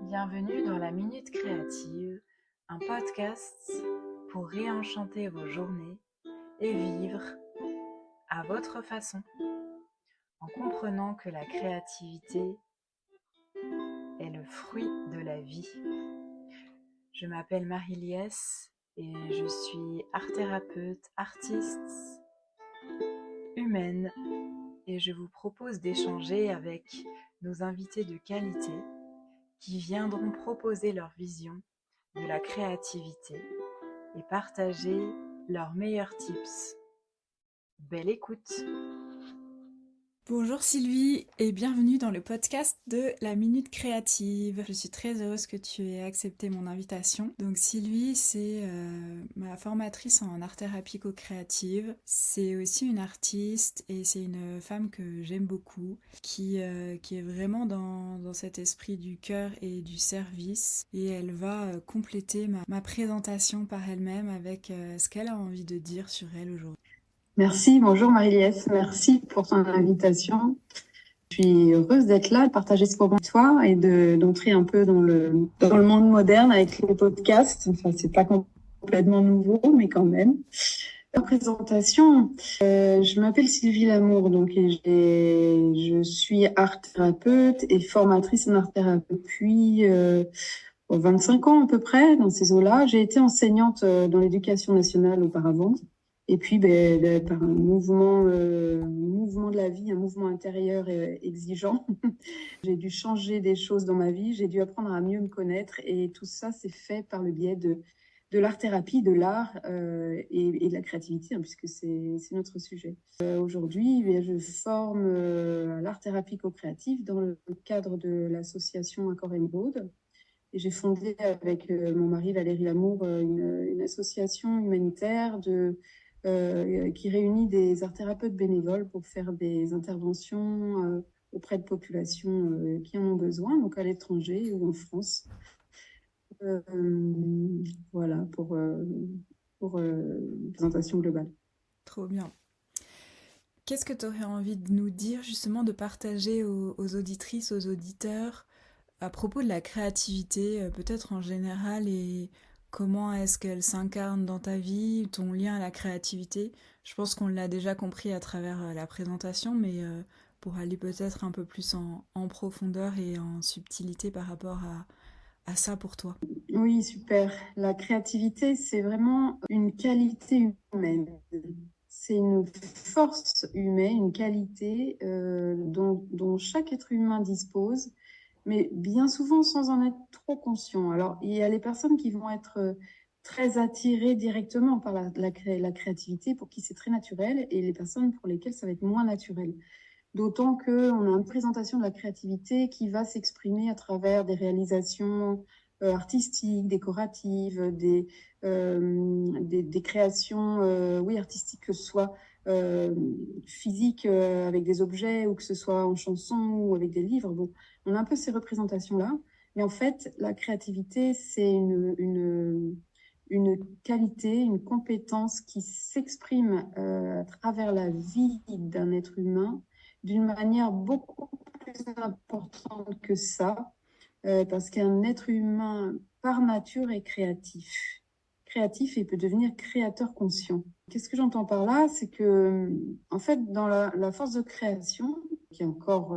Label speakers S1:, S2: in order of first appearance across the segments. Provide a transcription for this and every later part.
S1: Bienvenue dans la Minute Créative, un podcast pour réenchanter vos journées et vivre à votre façon, en comprenant que la créativité est le fruit de la vie. Je m'appelle Marie-Liesse et je suis art-thérapeute, artiste, humaine, et je vous propose d'échanger avec nos invités de qualité qui viendront proposer leur vision de la créativité et partager leurs meilleurs tips. Belle écoute!
S2: Bonjour Sylvie et bienvenue dans le podcast de la Minute Créative. Je suis très heureuse que tu aies accepté mon invitation. Donc Sylvie, c'est ma formatrice en art-thérapie co-créative. C'est aussi une artiste et c'est une femme que j'aime beaucoup, qui est vraiment dans cet esprit du cœur et du service. Et elle va compléter ma présentation par elle-même avec ce qu'elle a envie de dire sur elle aujourd'hui.
S3: Merci, bonjour Marie-Liesse, merci pour ton invitation. Je suis heureuse d'être là, de partager ce moment avec toi et d'entrer un peu dans le monde moderne avec les podcasts. Enfin, c'est pas complètement nouveau, mais quand même. La présentation, je m'appelle Sylvie Lamour, donc je suis art-thérapeute et formatrice en art-thérapeute depuis 25 ans à peu près, dans ces eaux-là. J'ai été enseignante dans l'éducation nationale auparavant. Et puis, par un mouvement de la vie, un mouvement intérieur exigeant, j'ai dû changer des choses dans ma vie, j'ai dû apprendre à mieux me connaître. Et tout ça, c'est fait par le biais de l'art-thérapie, de l'art et de la créativité, hein, puisque c'est notre sujet. Aujourd'hui, je forme à l'art-thérapie co-créative dans le cadre de l'association Accord Emeraude. Et j'ai fondé avec mon mari Valérie Lamour une association humanitaire qui réunit des art-thérapeutes bénévoles pour faire des interventions auprès de populations qui en ont besoin, donc à l'étranger ou en France. Voilà pour une présentation globale.
S2: Trop bien. Qu'est-ce que tu aurais envie de nous dire, justement, de partager aux auditrices, aux auditeurs, à propos de la créativité, peut-être en général, et comment est-ce qu'elle s'incarne dans ta vie, ton lien à la créativité? Je pense qu'on l'a déjà compris à travers la présentation, mais pour aller peut-être un peu plus en profondeur et en subtilité par rapport à ça pour toi.
S3: Oui, super. La créativité, c'est vraiment une qualité humaine. C'est une force humaine, une qualité dont chaque être humain dispose, mais bien souvent sans en être trop conscient. Alors, il y a les personnes qui vont être très attirées directement par la créativité, pour qui c'est très naturel, et les personnes pour lesquelles ça va être moins naturel. D'autant qu'on a une présentation de la créativité qui va s'exprimer à travers des réalisations artistiques, décoratives, des créations artistiques, que ce soit physiques avec des objets, ou que ce soit en chanson ou avec des livres. Bon, on a un peu ces représentations-là. Mais en fait, la créativité, c'est une qualité, une compétence qui s'exprime à travers la vie d'un être humain d'une manière beaucoup plus importante que ça, parce qu'un être humain, par nature, est créatif. Créatif et peut devenir créateur conscient. Qu'est-ce que j'entends par là? C'est que, en fait, dans la force de création, qui est encore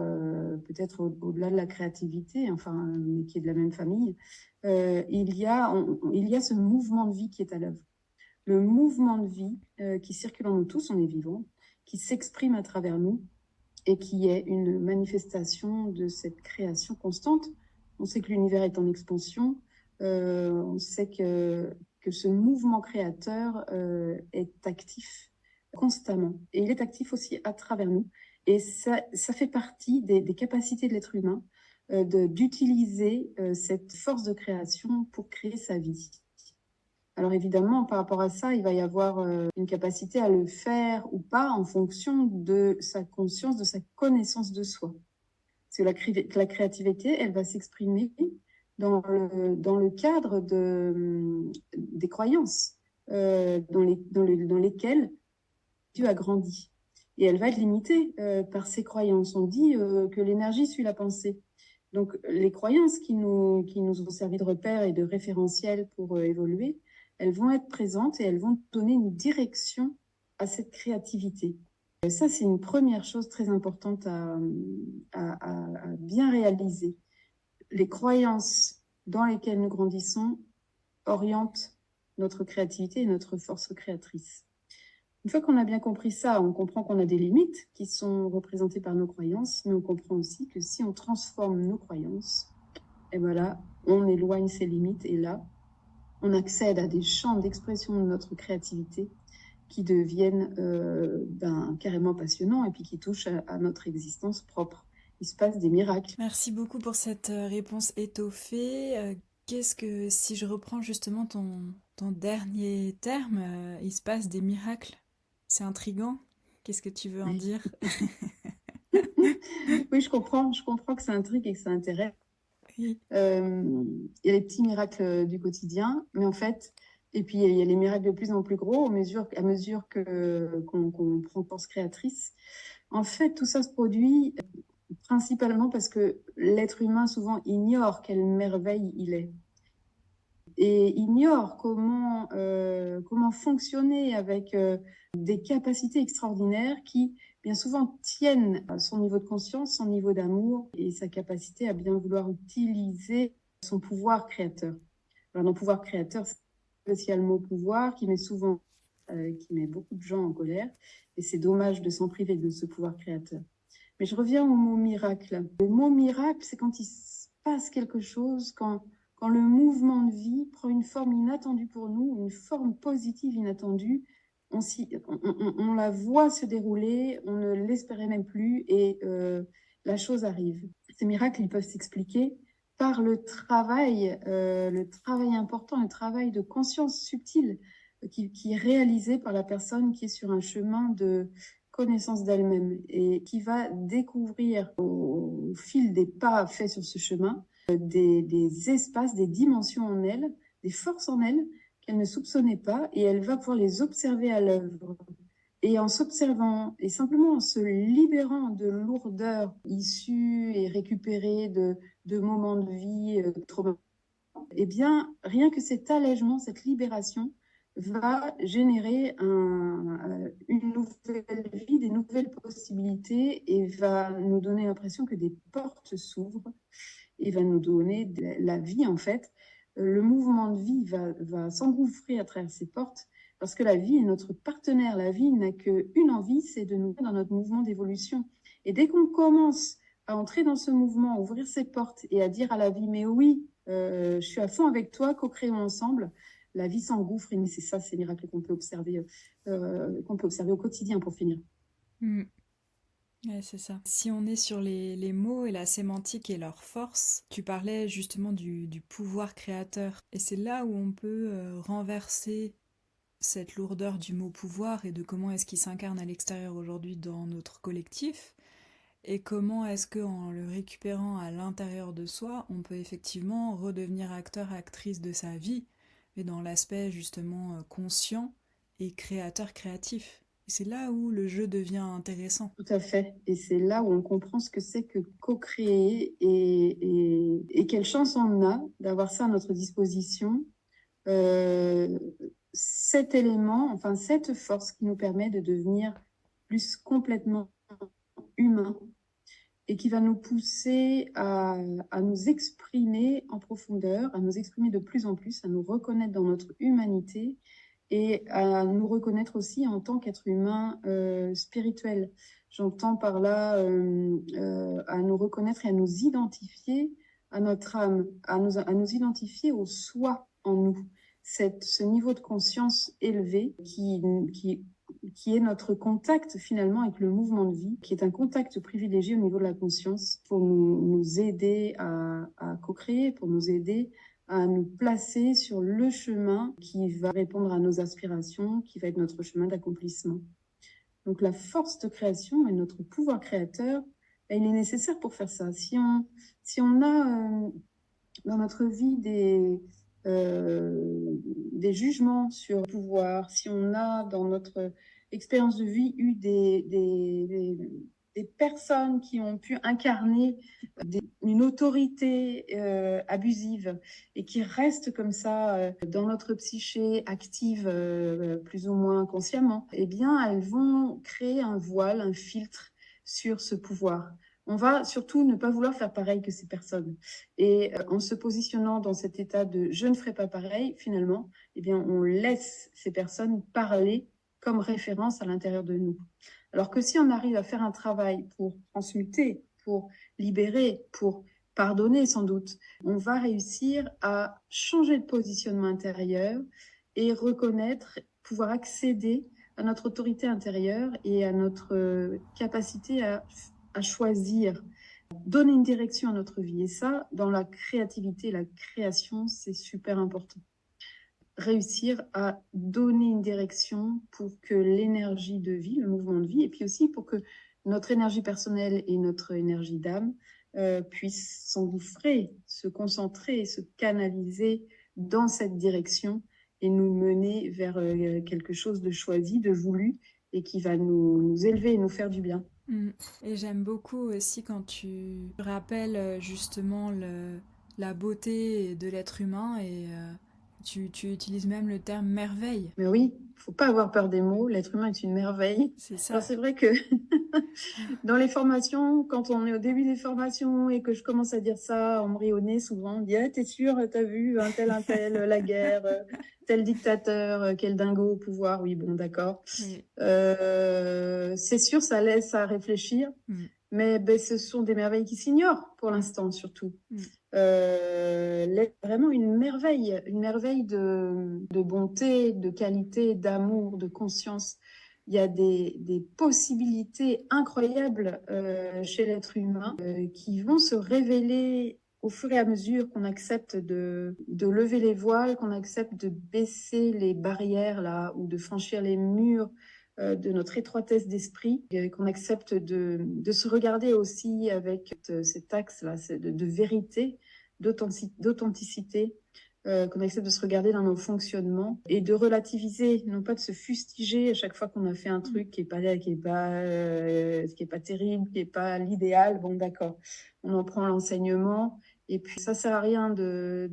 S3: peut-être au-delà de la créativité, enfin, mais qui est de la même famille, il y a ce mouvement de vie qui est à l'œuvre. Le mouvement de vie qui circule en nous tous, on est vivants, qui s'exprime à travers nous, et qui est une manifestation de cette création constante. On sait que l'univers est en expansion, on sait que ce mouvement créateur est actif constamment, et il est actif aussi à travers nous, et ça fait partie des capacités de l'être humain d'utiliser cette force de création pour créer sa vie. Alors évidemment, par rapport à ça, il va y avoir une capacité à le faire ou pas en fonction de sa conscience, de sa connaissance de soi. Parce que la créativité, elle va s'exprimer dans le cadre des croyances dans lesquelles tu as grandi. Et elle va être limitée par ces croyances. On dit que l'énergie suit la pensée. Donc, les croyances qui nous ont servi de repère et de référentiel pour évoluer, elles vont être présentes et elles vont donner une direction à cette créativité. Ça, c'est une première chose très importante à bien réaliser. Les croyances dans lesquelles nous grandissons orientent notre créativité et notre force créatrice. Une fois qu'on a bien compris ça, on comprend qu'on a des limites qui sont représentées par nos croyances, mais on comprend aussi que si on transforme nos croyances, et ben là, on éloigne ces limites et là, on accède à des champs d'expression de notre créativité qui deviennent carrément passionnants et puis qui touchent à notre existence propre. Il se passe des miracles.
S2: Merci beaucoup pour cette réponse étoffée. Qu'est-ce que, si je reprends justement ton dernier terme, il se passe des miracles? C'est intriguant. Qu'est-ce que tu veux en dire?
S3: Oui, je comprends que ça intrigue et que ça intéresse.
S2: Oui.
S3: Il y a les petits miracles du quotidien, mais en fait, et puis il y a les miracles de plus en plus gros à mesure qu'on prend force créatrice. En fait, tout ça se produit principalement parce que l'être humain souvent ignore quelle merveille il est et ignore comment fonctionner avec des capacités extraordinaires qui, bien souvent, tiennent à son niveau de conscience, son niveau d'amour et sa capacité à bien vouloir utiliser son pouvoir créateur. Alors, dans pouvoir créateur, c'est aussi le mot pouvoir qui met beaucoup de gens en colère et c'est dommage de s'en priver de ce pouvoir créateur. Mais je reviens au mot miracle. Le mot miracle, c'est quand il se passe quelque chose, quand le mouvement de vie prend une forme inattendue pour nous, une forme positive inattendue, on la voit se dérouler, on ne l'espérait même plus et la chose arrive. Ces miracles, ils peuvent s'expliquer par le travail important, le travail de conscience subtile qui est réalisé par la personne qui est sur un chemin de connaissance d'elle-même et qui va découvrir au fil des pas faits sur ce chemin des espaces, des dimensions en elle, des forces en elle qu'elle ne soupçonnait pas et elle va pouvoir les observer à l'œuvre. Et en s'observant et simplement en se libérant de lourdeurs issues et récupérées de moments de vie traumatiques, eh bien, rien que cet allègement, cette libération va générer une nouvelle vie, des nouvelles possibilités et va nous donner l'impression que des portes s'ouvrent et va nous donner la vie en fait. Le mouvement de vie va s'engouffrer à travers ces portes parce que la vie est notre partenaire. La vie n'a qu'une envie, c'est de nous mettre dans notre mouvement d'évolution. Et dès qu'on commence à entrer dans ce mouvement, à ouvrir ses portes et à dire à la vie, mais oui, je suis à fond avec toi, co-créons ensemble, la vie s'engouffre et c'est ça, ces miracles qu'on peut observer au quotidien pour finir.
S2: Ouais, c'est ça. Si on est sur les mots et la sémantique et leur force, tu parlais justement du pouvoir créateur. Et c'est là où on peut renverser cette lourdeur du mot pouvoir et de comment est-ce qu'il s'incarne à l'extérieur aujourd'hui dans notre collectif. Et comment est-ce qu'en le récupérant à l'intérieur de soi, on peut effectivement redevenir acteur, actrice de sa vie, mais dans l'aspect justement conscient et créateur créatif. Et c'est là où le jeu devient intéressant.
S3: Tout à fait. Et c'est là où on comprend ce que c'est que co-créer et quelle chance on a d'avoir ça à notre disposition. Cet élément, enfin cette force qui nous permet de devenir plus complètement humain et qui va nous pousser à nous exprimer en profondeur, à nous exprimer de plus en plus, à nous reconnaître dans notre humanité et à nous reconnaître aussi en tant qu'être humain spirituel. J'entends par là à nous reconnaître et à nous identifier à notre âme, à nous identifier au soi en nous. Ce niveau de conscience élevé qui est notre contact finalement avec le mouvement de vie, qui est un contact privilégié au niveau de la conscience pour nous aider à co-créer, pour nous aider à nous placer sur le chemin qui va répondre à nos aspirations, qui va être notre chemin d'accomplissement. Donc la force de création et notre pouvoir créateur, il est nécessaire pour faire ça. Si on a dans notre vie des jugements sur le pouvoir, si on a dans notre expérience de vie eu des des personnes qui ont pu incarner une autorité abusive et qui restent comme ça dans notre psyché active plus ou moins consciemment, eh bien, elles vont créer un voile, un filtre sur ce pouvoir. On va surtout ne pas vouloir faire pareil que ces personnes. Et en se positionnant dans cet état de « je ne ferai pas pareil », finalement, eh bien, on laisse ces personnes parler comme référence à l'intérieur de nous. Alors que si on arrive à faire un travail pour transmuter, pour libérer, pour pardonner sans doute, on va réussir à changer de positionnement intérieur et reconnaître, pouvoir accéder à notre autorité intérieure et à notre capacité à choisir, donner une direction à notre vie. Et ça, dans la créativité, la création, c'est super important. Réussir à donner une direction pour que l'énergie de vie, le mouvement de vie, et puis aussi pour que notre énergie personnelle et notre énergie d'âme puissent s'engouffrer, se concentrer, se canaliser dans cette direction et nous mener vers quelque chose de choisi, de voulu, et qui va nous élever et nous faire du bien.
S2: Et j'aime beaucoup aussi quand tu rappelles justement la beauté de l'être humain et tu utilises même le terme merveille.
S3: Mais oui, il ne faut pas avoir peur des mots, l'être humain est une merveille.
S2: C'est ça.
S3: Alors c'est vrai que dans les formations, quand on est au début des formations et que je commence à dire ça, on me rit au nez souvent, on me dit ah, « t'es sûr, t'as vu un tel, la guerre, tel dictateur, quel dingo au pouvoir ?» Oui, bon, d'accord.
S2: Oui.
S3: C'est sûr, ça laisse à réfléchir, mais ben, ce sont des merveilles qui s'ignorent pour l'instant surtout. Vraiment une merveille de bonté, de qualité, d'amour, de conscience. Il y a des possibilités incroyables chez l'être humain qui vont se révéler au fur et à mesure qu'on accepte de lever les voiles, qu'on accepte de baisser les barrières là, ou de franchir les murs de notre étroitesse d'esprit, qu'on accepte de se regarder aussi avec cet axe-là de vérité, d'authenticité, qu'on accepte de se regarder dans nos fonctionnements et de relativiser, non pas de se fustiger à chaque fois qu'on a fait un truc qui est pas terrible, qui est pas l'idéal. Bon, d'accord, on en prend l'enseignement. Et puis, ça sert à rien de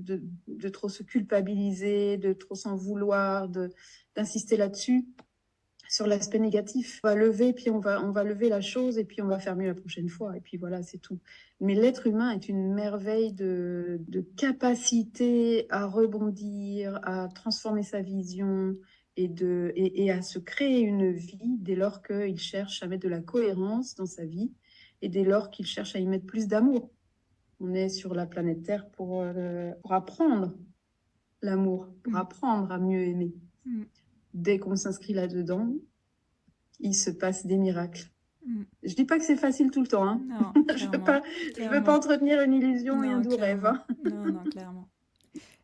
S3: trop se culpabiliser, de trop s'en vouloir, d'insister là-dessus, sur l'aspect négatif. On va lever, puis on va lever la chose, et puis on va faire mieux la prochaine fois. Et puis voilà, c'est tout. Mais l'être humain est une merveille de capacité à rebondir, à transformer sa vision et à se créer une vie dès lors qu'il cherche à mettre de la cohérence dans sa vie et dès lors qu'il cherche à y mettre plus d'amour. On est sur la planète Terre pour apprendre l'amour, pour apprendre à mieux aimer. Dès qu'on s'inscrit là-dedans, il se passe des miracles. Je dis pas que c'est facile tout le temps. Hein.
S2: Non,
S3: je veux pas entretenir une illusion et un doux rêve. Hein.
S2: Non, clairement.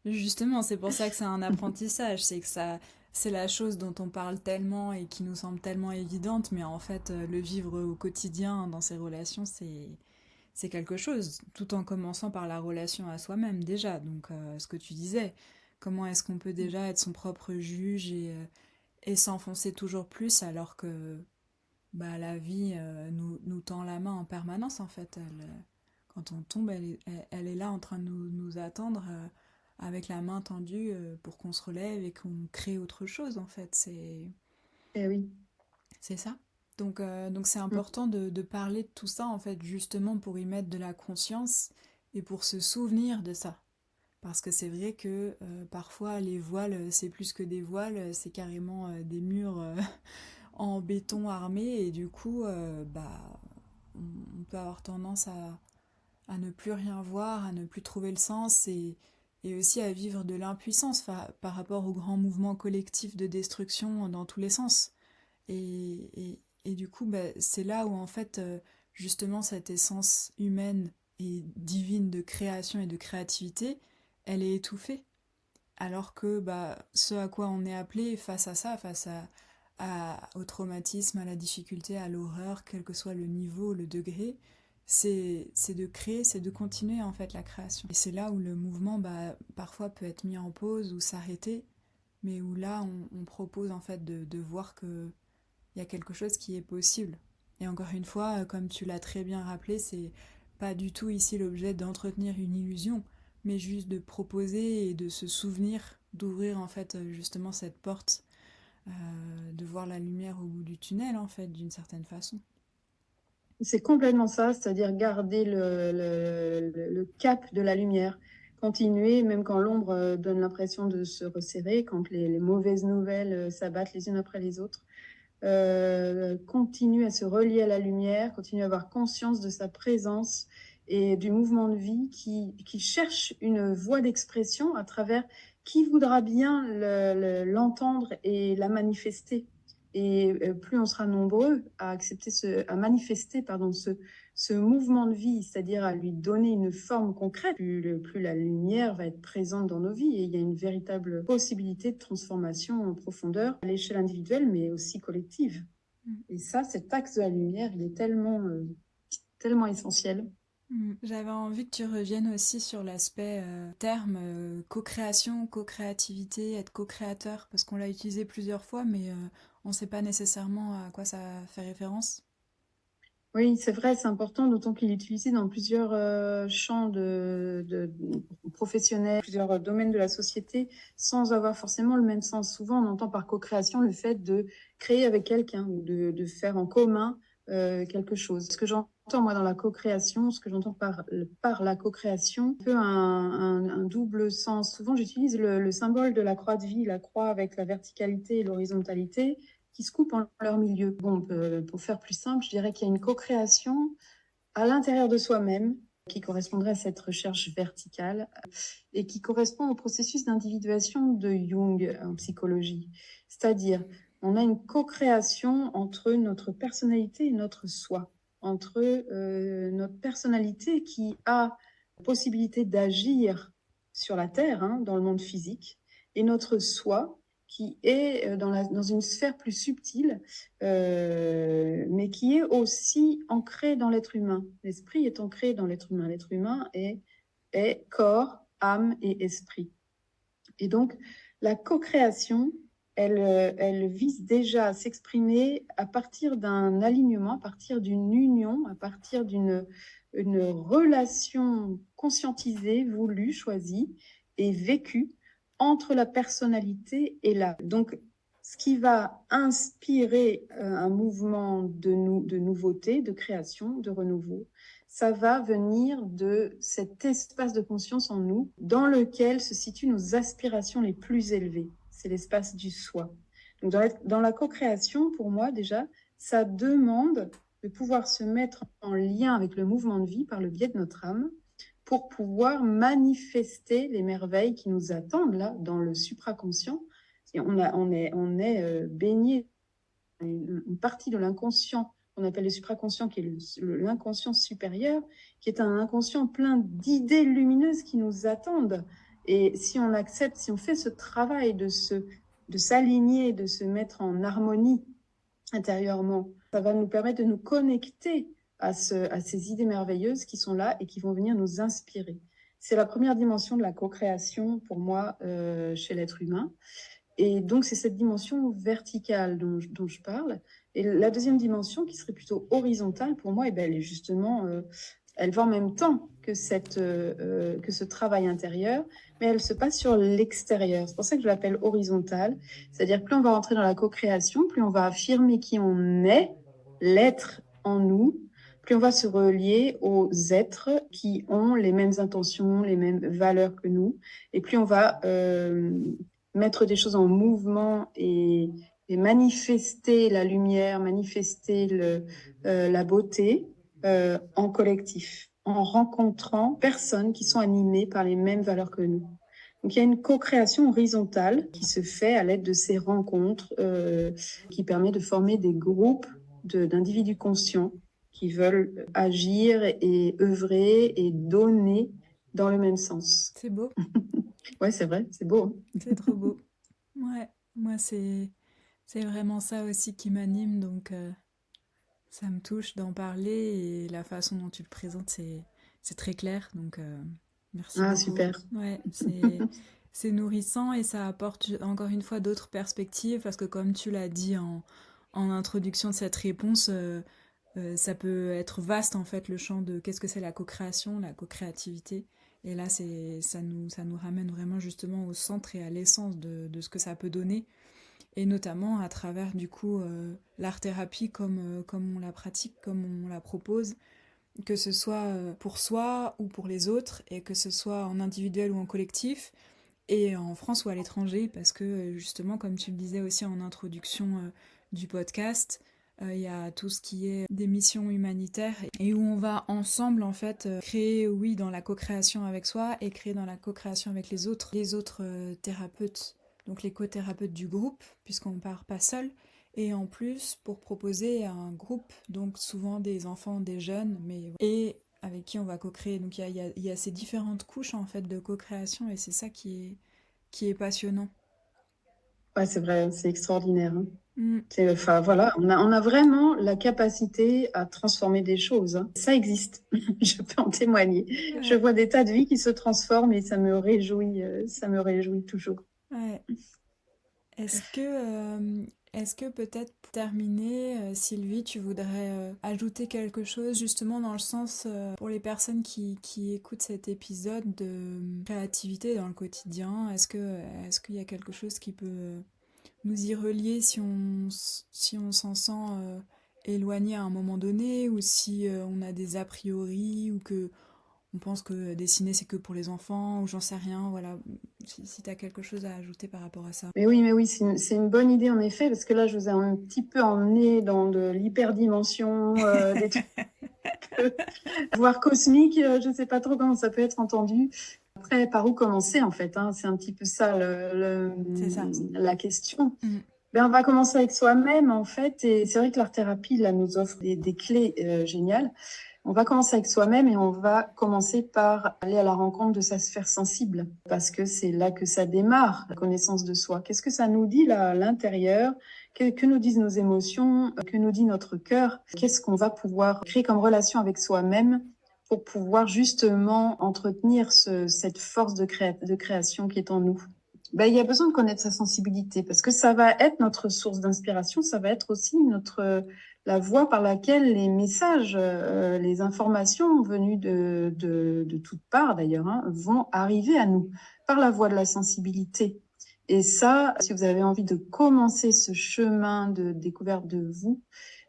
S2: Justement, c'est pour ça que c'est un apprentissage. C'est la chose dont on parle tellement et qui nous semble tellement évidente, mais en fait, le vivre au quotidien dans ces relations, c'est quelque chose, tout en commençant par la relation à soi-même déjà. Donc, ce que tu disais, comment est-ce qu'on peut déjà être son propre juge et s'enfoncer toujours plus alors que la vie nous tend la main en permanence en fait. Quand on tombe, elle est là en train de nous attendre avec la main tendue pour qu'on se relève et qu'on crée autre chose en fait.
S3: Oui.
S2: C'est ça. Donc c'est important de parler de tout ça en fait justement pour y mettre de la conscience et pour se souvenir de ça. Parce que c'est vrai que parfois les voiles c'est plus que des voiles, c'est carrément des murs en béton armé et du coup on peut avoir tendance à ne plus rien voir, à ne plus trouver le sens et aussi à vivre de l'impuissance par rapport au grand mouvement collectif de destruction dans tous les sens. Et du coup, c'est là où en fait, justement, cette essence humaine et divine de création et de créativité, elle est étouffée. Alors que ce à quoi on est appelé face à ça, au traumatisme, à la difficulté, à l'horreur, quel que soit le niveau, le degré, c'est de créer, c'est de continuer en fait la création. Et c'est là où le mouvement parfois peut être mis en pause ou s'arrêter, mais où là on propose en fait de voir que il y a quelque chose qui est possible. Et encore une fois, comme tu l'as très bien rappelé, c'est pas du tout ici l'objet d'entretenir une illusion, mais juste de proposer et de se souvenir, d'ouvrir en fait justement cette porte, de voir la lumière au bout du tunnel en fait, d'une certaine façon.
S3: C'est complètement ça, c'est-à-dire garder le cap de la lumière, continuer, même quand l'ombre donne l'impression de se resserrer, quand les mauvaises nouvelles s'abattent les unes après les autres, continue à se relier à la lumière, continue à avoir conscience de sa présence et du mouvement de vie qui cherche une voie d'expression à travers qui voudra bien l'entendre et la manifester. Et plus on sera nombreux à accepter à manifester ce mouvement de vie, c'est-à-dire à lui donner une forme concrète, plus la lumière va être présente dans nos vies et il y a une véritable possibilité de transformation en profondeur à l'échelle individuelle mais aussi collective. Et ça, cet axe de la lumière, il est tellement essentiel.
S2: J'avais envie que tu reviennes aussi sur l'aspect terme co-création, co-créativité, être co-créateur, parce qu'on l'a utilisé plusieurs fois, mais on ne sait pas nécessairement à quoi ça fait référence.
S3: Oui, c'est vrai, c'est important, d'autant qu'il est utilisé dans plusieurs champs professionnels, plusieurs domaines de la société, sans avoir forcément le même sens. Souvent, on entend par co-création le fait de créer avec quelqu'un ou de faire en commun quelque chose. Ce que j'entends, moi, dans la co-création, ce que j'entends par la co-création, un peu un double sens. Souvent, j'utilise le symbole de la croix de vie, la croix avec la verticalité et l'horizontalité, qui se coupent en leur milieu. Bon, pour faire plus simple, je dirais qu'il y a une co-création à l'intérieur de soi-même qui correspondrait à cette recherche verticale et qui correspond au processus d'individuation de Jung en psychologie. C'est-à-dire, on a une co-création entre notre personnalité et notre soi, entre notre personnalité qui a la possibilité d'agir sur la Terre, dans le monde physique, et notre soi qui est dans une sphère plus subtile, mais qui est aussi ancrée dans l'être humain. L'esprit est ancré dans l'être humain. L'être humain est corps, âme et esprit. Et donc, la co-création, elle vise déjà à s'exprimer à partir d'un alignement, à partir d'une union, à partir d'une relation conscientisée, voulue, choisie et vécue entre la personnalité et l'âme. Donc, ce qui va inspirer un mouvement de nouveauté, de création, de renouveau, ça va venir de cet espace de conscience en nous dans lequel se situent nos aspirations les plus élevées. C'est l'espace du soi. Donc dans la co-création, pour moi déjà, ça demande de pouvoir se mettre en lien avec le mouvement de vie par le biais de notre âme pour pouvoir manifester les merveilles qui nous attendent là dans le supraconscient. Et on est baigné une partie de l'inconscient qu'on appelle le supraconscient, qui est l'inconscient supérieur, qui est un inconscient plein d'idées lumineuses qui nous attendent. Et si on accepte, si on fait ce travail de s'aligner, de se mettre en harmonie intérieurement, ça va nous permettre de nous connecter à ces idées merveilleuses qui sont là et qui vont venir nous inspirer. C'est la première dimension de la co-création pour moi chez l'être humain. Et donc, c'est cette dimension verticale dont je parle. Et la deuxième dimension, qui serait plutôt horizontale, pour moi, elle est justement, elle va en même temps que ce travail intérieur, mais elle se passe sur l'extérieur. C'est pour ça que je l'appelle horizontale. C'est-à-dire, plus on va rentrer dans la co-création, plus on va affirmer qui on est, l'être en nous, plus on va se relier aux êtres qui ont les mêmes intentions, les mêmes valeurs que nous, et plus on va mettre des choses en mouvement et manifester la lumière, manifester la beauté en collectif, en rencontrant personnes qui sont animées par les mêmes valeurs que nous. Donc il y a une co-création horizontale qui se fait à l'aide de ces rencontres qui permet de former des groupes d'individus conscients qui veulent agir et œuvrer et donner dans le même sens.
S2: C'est beau.
S3: Ouais, c'est vrai, c'est beau.
S2: C'est trop beau. Ouais, moi c'est vraiment ça aussi qui m'anime, donc ça me touche d'en parler et la façon dont tu le présentes, c'est très clair, donc merci
S3: Ah,
S2: beaucoup.
S3: super.
S2: Ouais, c'est nourrissant et ça apporte encore une fois d'autres perspectives parce que comme tu l'as dit en introduction de cette réponse, Ça peut être vaste en fait le champ de qu'est-ce que c'est la co-création, la co-créativité. Et là, ça nous ramène vraiment justement au centre et à l'essence de ce que ça peut donner. Et notamment à travers du coup l'art-thérapie comme on la pratique, comme on la propose, que ce soit pour soi ou pour les autres, et que ce soit en individuel ou en collectif, et en France ou à l'étranger, parce que justement, comme tu le disais aussi en introduction du podcast, il y a tout ce qui est des missions humanitaires et où on va ensemble en fait créer, oui, dans la co-création avec soi et créer dans la co-création avec les autres thérapeutes, donc les co-thérapeutes du groupe, puisqu'on part pas seul. Et en plus, pour proposer un groupe, donc souvent des enfants, des jeunes, et avec qui on va co-créer. Donc il y a ces différentes couches en fait de co-création et c'est ça qui est passionnant.
S3: Ouais, c'est vrai, c'est extraordinaire, hein.
S2: Mm.
S3: Enfin, voilà, on a vraiment la capacité à transformer des choses, hein. Ça existe, je peux en témoigner. Je
S2: Ouais,
S3: vois des tas de vies qui se transforment et ça me réjouit toujours.
S2: ouais. Est-ce que, est-ce que peut-être pour terminer, Sylvie, tu voudrais ajouter quelque chose justement dans le sens pour les personnes qui écoutent cet épisode de créativité dans le quotidien? Est-ce qu'il y a quelque chose qui peut nous y relier si on s'en sent éloigné à un moment donné ou si on a des a priori ou que on pense que dessiner c'est que pour les enfants ou j'en sais rien, voilà. Si tu as quelque chose à ajouter par rapport à ça.
S3: Mais oui, c'est une bonne idée en effet, parce que là, je vous ai un petit peu emmené dans de l'hyperdimension, des trucs, voire cosmiques, je ne sais pas trop comment ça peut être entendu. Après, par où commencer en fait, hein, c'est un petit peu ça
S2: C'est ça.
S3: la question.
S2: Mm.
S3: Ben, on va commencer avec soi-même en fait, et c'est vrai que l'art-thérapie là nous offre des clés géniales. On va commencer avec soi-même et on va commencer par aller à la rencontre de sa sphère sensible, parce que c'est là que ça démarre, la connaissance de soi. Qu'est-ce que ça nous dit là à l'intérieur? Que nous disent nos émotions? Que nous dit notre cœur? Qu'est-ce qu'on va pouvoir créer comme relation avec soi-même pour pouvoir justement entretenir cette force de création qui est en nous? Ben, il y a besoin de connaître sa sensibilité parce que ça va être notre source d'inspiration, ça va être aussi la voie par laquelle les messages, les informations venues de toutes parts d'ailleurs, hein, vont arriver à nous par la voie de la sensibilité. Et ça, si vous avez envie de commencer ce chemin de découverte de vous,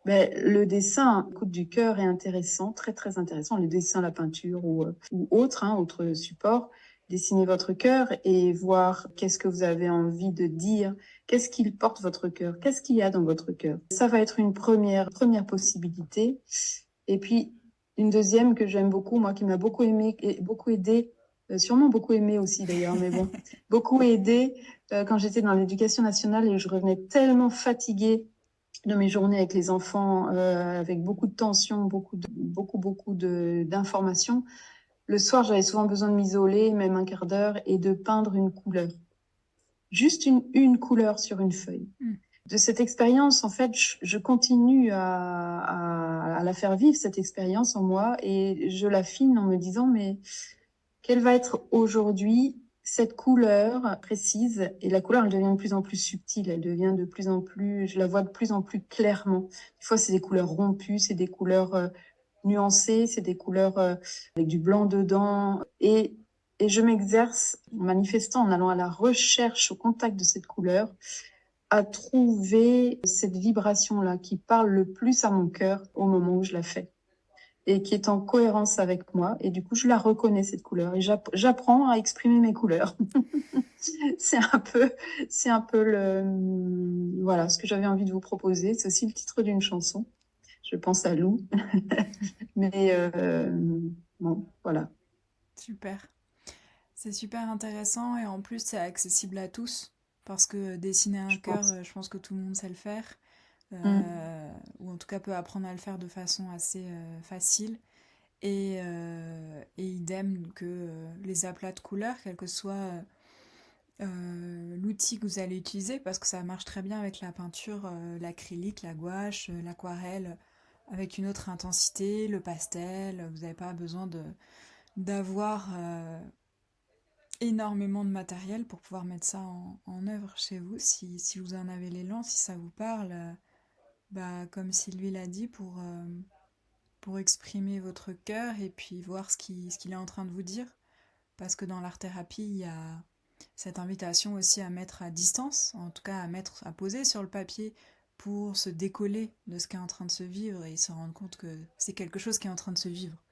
S3: ben, le dessin, coup du cœur est intéressant, très très intéressant. Le dessin, la peinture ou autre, hein, autre support. Dessiner votre cœur et voir qu'est-ce que vous avez envie de dire, qu'est-ce qu'il porte votre cœur, qu'est-ce qu'il y a dans votre cœur. Ça va être une première possibilité. Et puis, une deuxième que j'aime beaucoup, moi, qui m'a beaucoup aimé et beaucoup aidé, sûrement beaucoup aimé aussi d'ailleurs, mais bon, beaucoup aidé quand j'étais dans l'éducation nationale et je revenais tellement fatiguée de mes journées avec les enfants, avec beaucoup de tension, beaucoup d'informations. Le soir, j'avais souvent besoin de m'isoler, même un quart d'heure, et de peindre une couleur. Juste une couleur sur une feuille.
S2: Mm.
S3: De cette expérience, en fait, je continue à la faire vivre, cette expérience en moi, et je l'affine en me disant, mais quelle va être aujourd'hui cette couleur précise? Et la couleur, elle devient de plus en plus subtile, elle devient de plus en plus, je la vois de plus en plus clairement. Des fois, c'est des couleurs rompues, c'est des couleurs nuancées, c'est des couleurs avec du blanc dedans. Et je m'exerce en manifestant, en allant à la recherche, au contact de cette couleur, à trouver cette vibration-là qui parle le plus à mon cœur au moment où je la fais et qui est en cohérence avec moi. Et du coup, je la reconnais, cette couleur, et j'apprends à exprimer mes couleurs. c'est c'est un peu voilà, ce que j'avais envie de vous proposer. C'est aussi le titre d'une chanson. Je pense à Lou. Mais bon, voilà.
S2: Super. C'est super intéressant et en plus c'est accessible à tous parce que dessiner un
S3: Je
S2: cœur,
S3: pense.
S2: je pense que tout le monde sait le faire
S3: Mm.
S2: ou en tout cas peut apprendre à le faire de façon assez facile et idem que les aplats de couleurs, quel que soit l'outil que vous allez utiliser parce que ça marche très bien avec la peinture, l'acrylique, la gouache, l'aquarelle avec une autre intensité, le pastel, vous n'avez pas besoin de d'avoir énormément de matériel pour pouvoir mettre ça en œuvre chez vous, si vous en avez l'élan, si ça vous parle, bah, comme Sylvie l'a dit, pour exprimer votre cœur et puis voir ce qu'il est en train de vous dire. Parce que dans l'art-thérapie, il y a cette invitation aussi à mettre à distance, en tout cas à poser sur le papier pour se décoller de ce qui est en train de se vivre et se rendre compte que c'est quelque chose qui est en train de se vivre.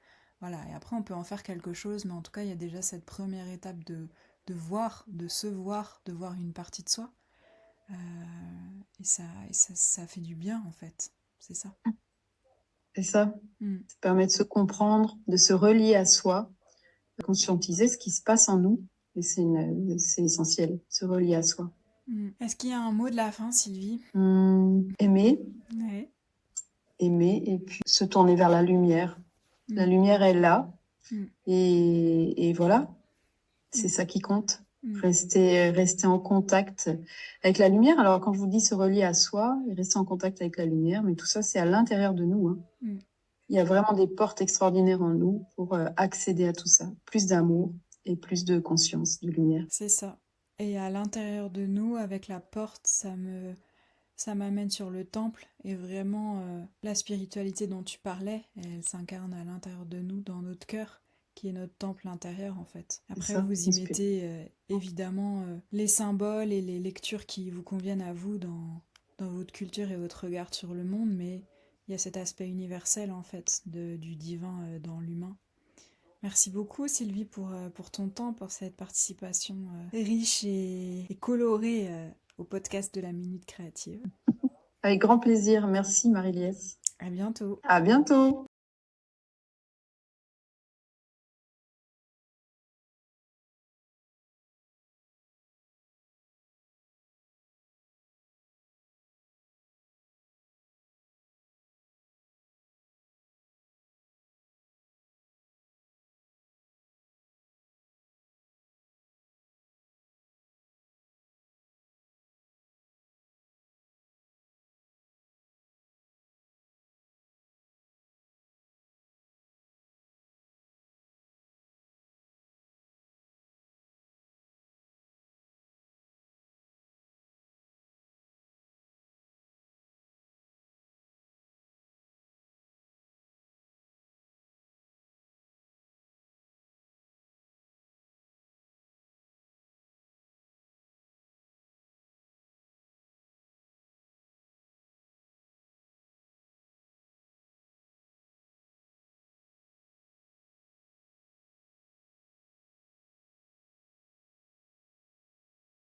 S2: Voilà, et après on peut en faire quelque chose, mais en tout cas il y a déjà cette première étape de voir, de se voir, de voir une partie de soi. Euh, ça fait du bien en fait, c'est ça.
S3: C'est ça.
S2: Mm.
S3: Ça permet de se comprendre, de se relier à soi, de conscientiser ce qui se passe en nous. Et c'est essentiel, se relier à soi.
S2: Est-ce qu'il y a un mot de la fin, Sylvie?
S3: Aimer,
S2: Ouais.
S3: aimer, et puis se tourner vers la lumière. La
S2: Mm.
S3: lumière est là,
S2: Mm.
S3: et voilà, c'est
S2: Mm.
S3: ça qui compte.
S2: Mm.
S3: Rester en contact avec la lumière. Alors, quand je vous dis se relier à soi et rester en contact avec la lumière, mais tout ça, c'est à l'intérieur de nous, hein.
S2: Mm.
S3: Il y a vraiment des portes extraordinaires en nous pour accéder à tout ça. Plus d'amour et plus de conscience, de lumière.
S2: C'est ça. Et à l'intérieur de nous, avec la porte, ça m'amène sur le temple. Et vraiment, la spiritualité dont tu parlais, elle s'incarne à l'intérieur de nous, dans notre cœur, qui est notre temple intérieur en fait.
S3: C'est
S2: Après,
S3: ça,
S2: vous y mettez évidemment les symboles et les lectures qui vous conviennent à vous dans votre culture et votre regard sur le monde, mais il y a cet aspect universel en fait du divin dans l'humain. Merci beaucoup Sylvie pour ton temps, pour cette participation riche et colorée au podcast de la Minute Créative.
S3: Avec grand plaisir. Merci, Marie-Liesse.
S2: À bientôt.
S3: À bientôt.